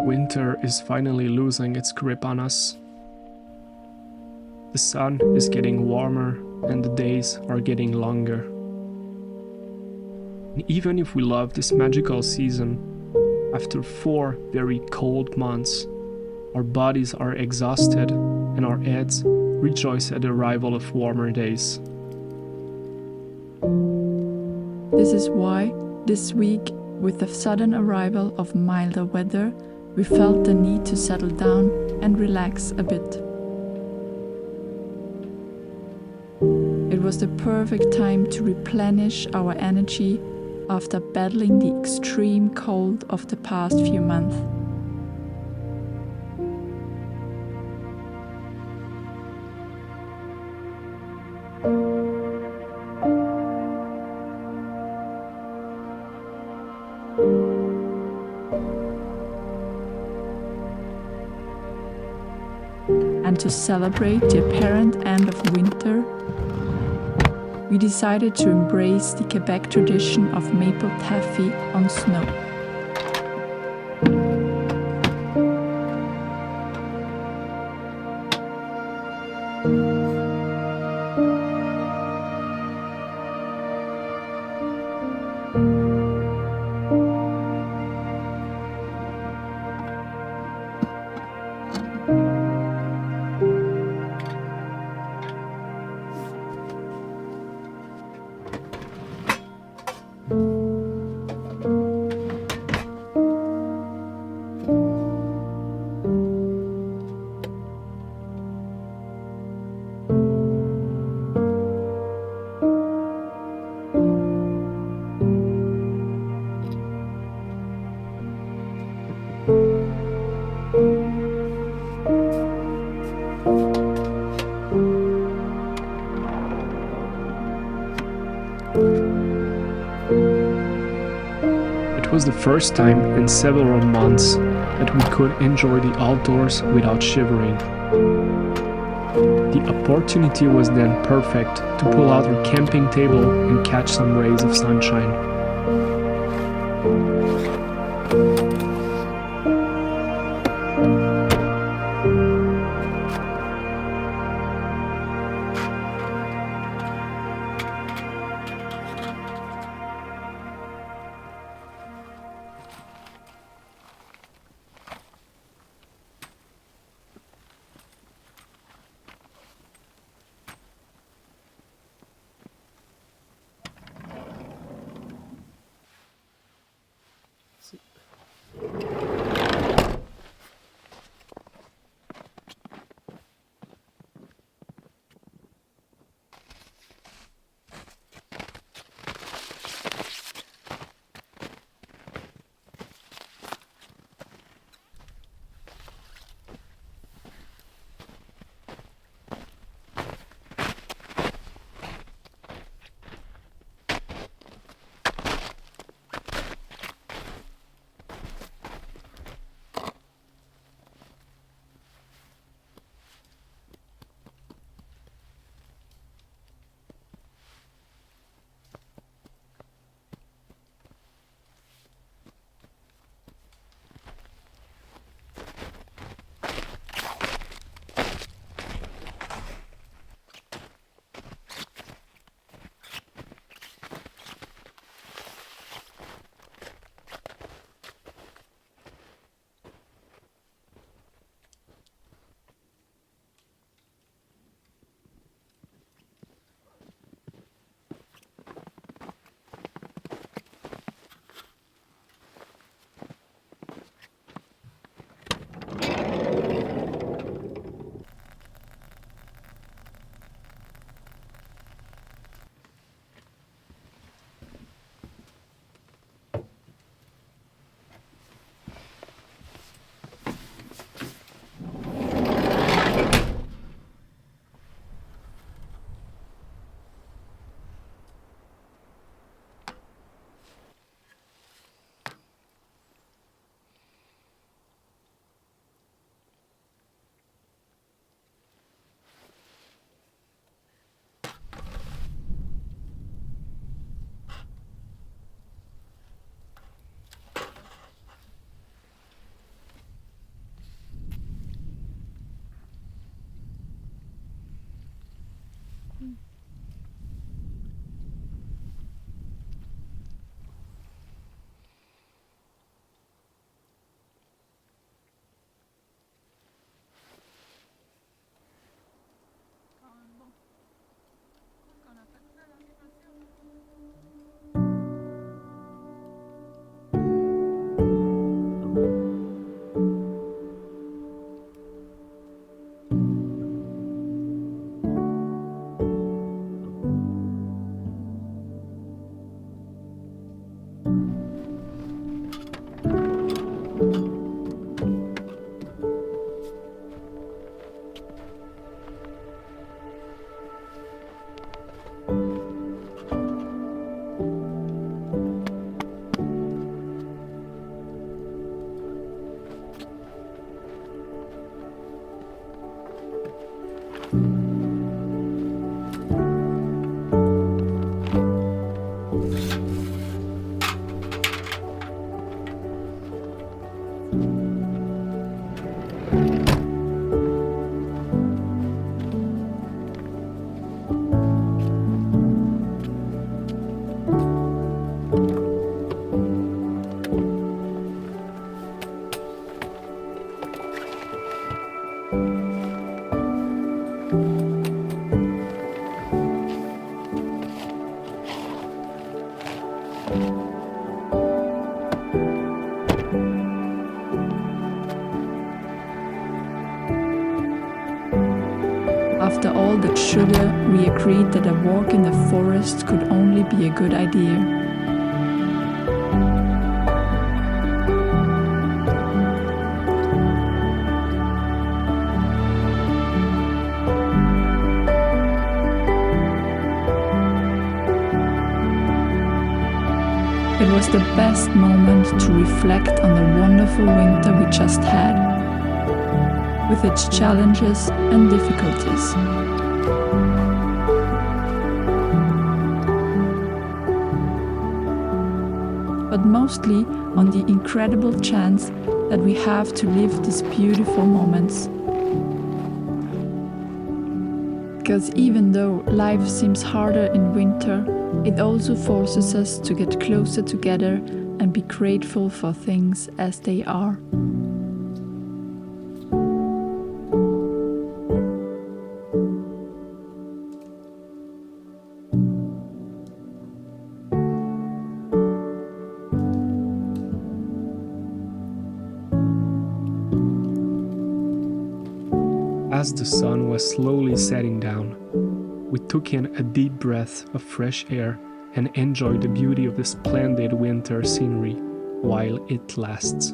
Winter is finally losing its grip on us. The sun is getting warmer and the days are getting longer. And even if we love this magical season, after 4 very cold months, our bodies are exhausted and our heads rejoice at the arrival of warmer days. This is why, this week, with the sudden arrival of milder weather, we felt the need to settle down and relax a bit. It was the perfect time to replenish our energy after battling the extreme cold of the past few months. And to celebrate the apparent end of winter, we decided to embrace the Quebec tradition of maple taffy on snow. It was the first time in several months that we could enjoy the outdoors without shivering. The opportunity was then perfect to pull out our camping table and catch some rays of sunshine. After all that sugar, we agreed that a walk in the forest could only be a good idea. It was the best moment to reflect on the wonderful winter we just had, with its challenges and difficulties. But mostly on the incredible chance that we have to live these beautiful moments. Because even though life seems harder in winter, it also forces us to get closer together and be grateful for things as they are. As the sun was slowly setting down, we took in a deep breath of fresh air and enjoyed the beauty of the splendid winter scenery while it lasts.